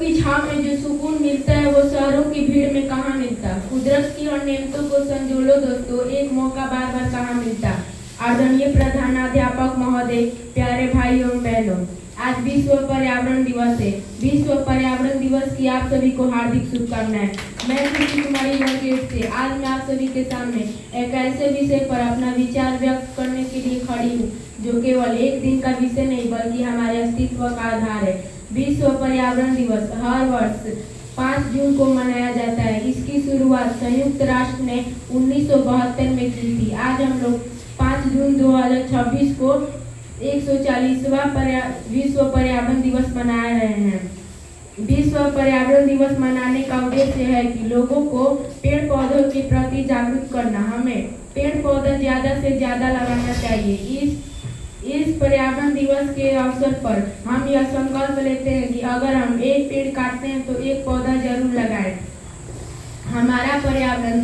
की छांव में जो सुकून मिलता है वो शहरों की भीड़ में कहाँ मिलता। कुदरत की और नेमतों को संजोलो दोस्तों, एक मौका बार बार कहाँ मिलता। आदरणीय प्रधानाध्यापक महोदय, प्यारे भाई एवं बहनों, आज विश्व पर्यावरण दिवस है। विश्व पर्यावरण दिवस की आप सभी को हार्दिक शुभकामनाएं। मैं खुशी कुमारी वर्गेट से आज मैं आप सभी के सामने एक ऐसे विषय पर अपना विचार व्यक्त करने के लिए खड़ी हूँ जो केवल एक दिन का विषय नहीं बल्कि हमारे अस्तित्व का आधार है। विश्व पर्यावरण दिवस हर वर्ष 5 जून को मनाया जाता है। इसकी शुरुआत संयुक्त राष्ट्र ने 1972 में की थी। आज हम लोग 5 जून 2026 को 140वां विश्व पर्यावरण दिवस मना रहे हैं। विश्व पर्यावरण दिवस मनाने का उद्देश्य है कि लोगों को पेड़ पौधों के प्रति जागरूक करना। हमें पेड़ पौधे ज्यादा से ज्यादा लगाना चाहिए। इस पर्यावरण दिवस के अवसर पर हम यह संकल्प लेते हैं कि अगर हम एक पेड़ काटते हैं तो एक पौधा जरूर लगाएं। हमारा पर्यावरण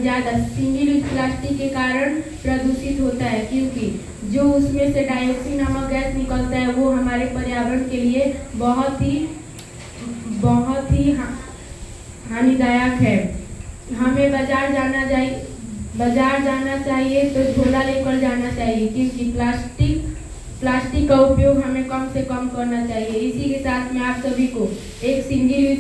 ज्यादा सिंगल यूज प्लास्टिक के कारण प्रदूषित होता है, क्योंकि जो उसमें से डाइऑक्सिन नामक गैस निकलता है वो हमारे पर्यावरण के लिए बहुत ही हानिदायक है। हमें बाजार जाना चाहिए तो झोला लेकर जाना चाहिए, क्योंकि प्लास्टिक का उपयोग हमें कम से कम करना चाहिए। इसी के साथ मैं आप सभी को एक सिंगल यूज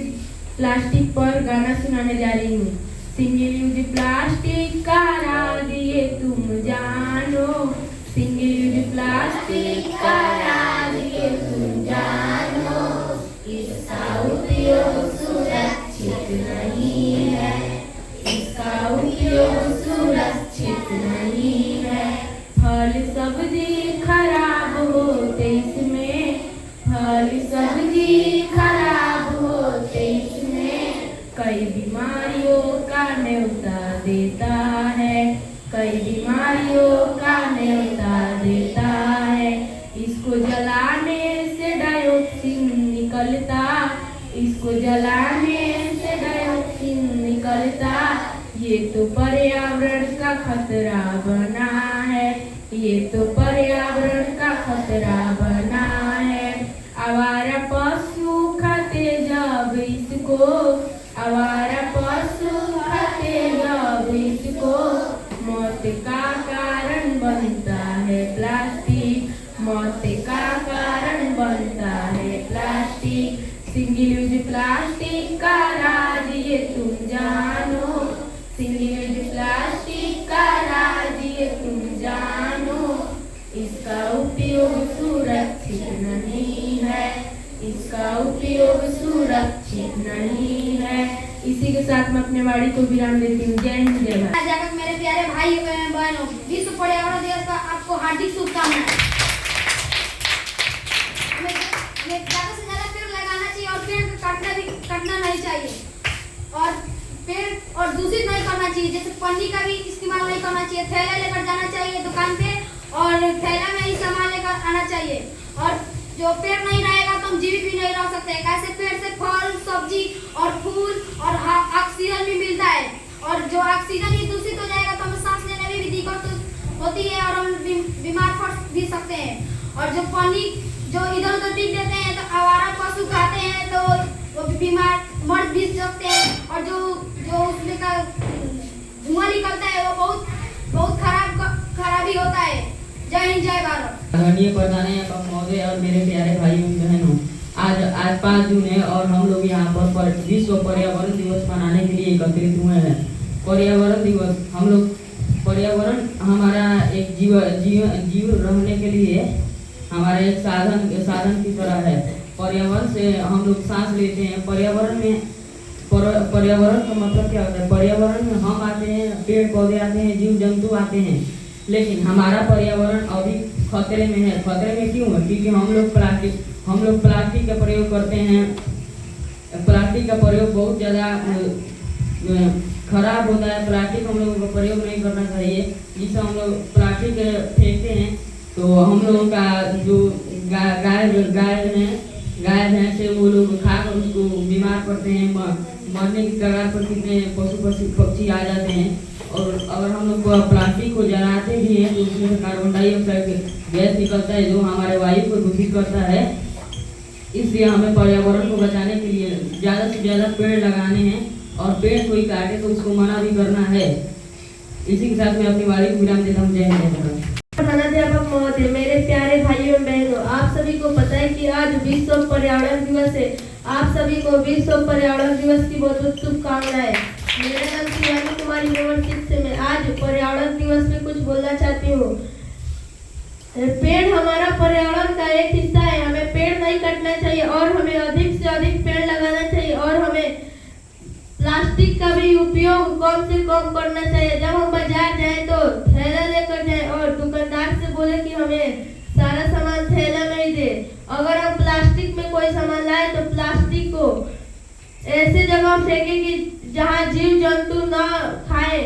प्लास्टिक पर गाना सुनाने जा रही हूँ। सिंगल यूज प्लास्टिक करा दिए तुम जानो, सिंगल यूज प्लास्टिक करा दिए तुम जानो, इसका उपयोग सुरक्षित नहीं है, इसका उपयोग सुरक्षित नहीं है। फल सब्जी खराब होते इसमें, फल सब्जी खराब होते इसमें, कई बीमारियों का न्योता देता है, कई बीमारियों का न्योता देता है। इसको जलाने से डाइऑक्सिन निकलता, इसको जलाने से डाइऑक्सिन निकलता, ये तो पर्यावरण का खतरा बना है, ये तो पर्यावरण का खतरा बना है। आवारा पशु खाते जब इसको, आवारा पशु खाते जब इसको, मौत का कारण बनता है प्लास्टिक, मौत का कारण बनता है प्लास्टिक। सिंगल यूज प्लास्टिक का राज ये तुम जानो, सिंगल यूज प्लास्टिक का राज ये तुम जानो, इसका उपयोग सुरक्षित नहीं है, इसका उपयोग सुरक्षित नहीं है। इसी के साथ मैं अपने वाणी को विराम देती हूँ। जय हिंद जय भारत। मेरे प्यारे भाई बहनों, विश्व पर्यावरण दिवस का आपको हार्दिक शुभकामनाएं। हमें ज्यादा से ज्यादा पेड़ लगाना चाहिए और पेड़ काटना नहीं चाहिए, और पेड़ और दूषित नहीं करना चाहिए। जैसे पन्नी का भी इस्तेमाल नहीं करना चाहिए, थैला लेकर जाना चाहिए दुकान पे और थैला में ही सामान लेकर आना चाहिए। और जो पेड़ नहीं रहेगा तो हम जीवित भी नहीं रह सकते। कैसे पेड़ से फल सब्जी और फूल और ऑक्सीजन भी मिलता है, और जो ऑक्सीजन ही दूषित हो जाएगा तो हमें सांस लेने में भी दिक्कत होती है और हम बीमार पड़ भी सकते हैं। और जो पानी जो इधर उधर फेंक देते हैं तो आवारा पशु खाते हैं तो वो बीमार मर भी सकते हैं। और जो उसमें का धुआं निकलता है वो बहुत खराबी होता है। जय हिंद जय भारत। आदरणीय प्रधानाध्यापक महोदय और मेरे प्यारे भाई बहनों, आज 5 जून है और हम लोग यहाँ पर विश्व पर्यावरण दिवस मनाने के लिए एकत्रित हुए हैं। पर्यावरण दिवस हम लोग, पर्यावरण हमारा एक जीव रहने के लिए हमारा एक साधन की तरह है। पर्यावरण से हम लोग सांस लेते हैं। पर्यावरण का मतलब क्या होता है? पर्यावरण में हम आते हैं, पेड़ पौधे आते हैं, जीव जंतु आते हैं, लेकिन हमारा पर्यावरण अभी खतरे में है। खतरे में क्यों है? क्योंकि हम लोग प्लास्टिक का प्रयोग करते हैं। प्लास्टिक का प्रयोग बहुत ज़्यादा खराब होता है। प्लास्टिक हम लोगों को प्रयोग नहीं करना चाहिए। जिससे हम लोग प्लास्टिक फेंकते हैं तो हम लोगों का जो गाय भैंस है वो लोग खाकर उसको बीमार पड़ते हैं, मरने की कगार पर कितने पशु पक्षी आ जाते हैं। और अगर हम लोग प्लास्टिक को जलाते भी हैं तो उसमें से कार्बन डाइऑक्साइड गैस निकलता है जो हमारे वायु को दूषित करता है। इसलिए हमें पर्यावरण को बचाने के लिए ज़्यादा से ज़्यादा पेड़ लगाने हैं और पेड़ कोई काटे तो उसको मना भी करना है। इसी के साथ मैं अपनी वाणी को विराम देता हूँ। जय हिंद, जय भारत। प्रधानाध्यापक महोदय, मेरे प्यारे भाइयों एवं बहनों, आप सभी को पता है कि आज विश्व पर्यावरण दिवस है। आप सभी को विश्व पर्यावरण दिवस की बहुत बहुत शुभकामनाएं। मेरा नाम शिवानी कुमारी नंबर 6 से मैं आज पर्यावरण दिवस में कुछ बोलना चाहती हूँ। पेड़ हमारा पर्यावरण का एक हिस्सा है। हमें पेड़ नहीं काटना चाहिए और हमें अधिक से अधिक पेड़ लगाना चाहिए और हमें प्लास्टिक का भी उपयोग कम से कम करना चाहिए। जब हम बाजार जाएं तो थैला लेकर जाएं और दुकानदार से बोले कि हमें सारा सामान थैला में ही दे। अगर हम प्लास्टिक में कोई सामान लाए तो प्लास्टिक को ऐसे जगह फेंके कि जहाँ जीव जंतु ना खाए।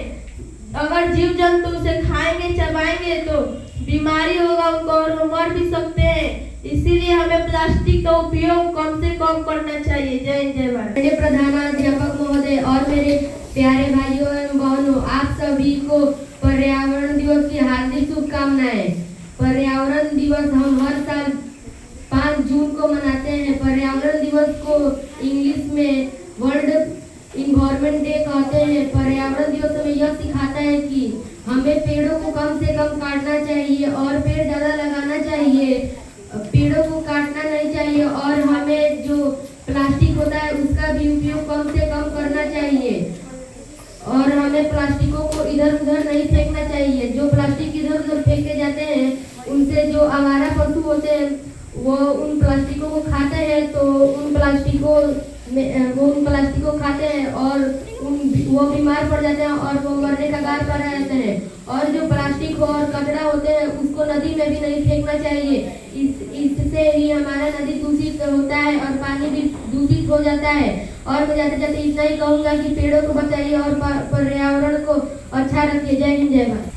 अगर जीव जंतु उसे खाएंगे, चबाएंगे तो बीमारी होगा उनको और वो मर भी सकते हैं। इसीलिए हमें प्लास्टिक का उपयोग कम से कम करना चाहिए। जय हिंद, जय भारत। मेरे प्रधानाध्यापक महोदय और मेरे प्यारे भाइयों एवं बहनों, आप सभी को पर्यावरण दिवस की हार्दिक शुभकामनाएं। पर्यावरण दिवस हम हर साल 5 जून को मनाते हैं। पर्यावरण दिवस को इंग्लिश में वर्ल्ड इन्वायरमेंट डे कहते हैं। पर्यावरण दिवस हमें यह सिखाता है कि हमें पेड़ों को कम से कम काटना चाहिए और पेड़ ज़्यादा लगाना चाहिए। पेड़ों को काटना नहीं चाहिए और हमें जो प्लास्टिक होता है उसका भी उपयोग कम से कम करना चाहिए और हमें प्लास्टिकों को इधर उधर नहीं फेंकना चाहिए। जो प्लास्टिक इधर उधर फेंके जाते हैं उनसे जो आवारा पशु होते हैं वो उन प्लास्टिकों को खाते हैं, तो उन प्लास्टिकों खाते हैं और वो बीमार पड़ जाते हैं और वो मरने का कगार पर रहते हैं। और जो प्लास्टिक और कचरा होते हैं उसको नदी में भी नहीं फेंकना चाहिए। इससे ही हमारा नदी दूषित होता है और पानी भी दूषित हो जाता है। और मैं जाते जाते इतना ही कहूँगा कि पेड़ों को बचाइए और पर्यावरण को अच्छा रखिए। जय हिंद, जय भारत।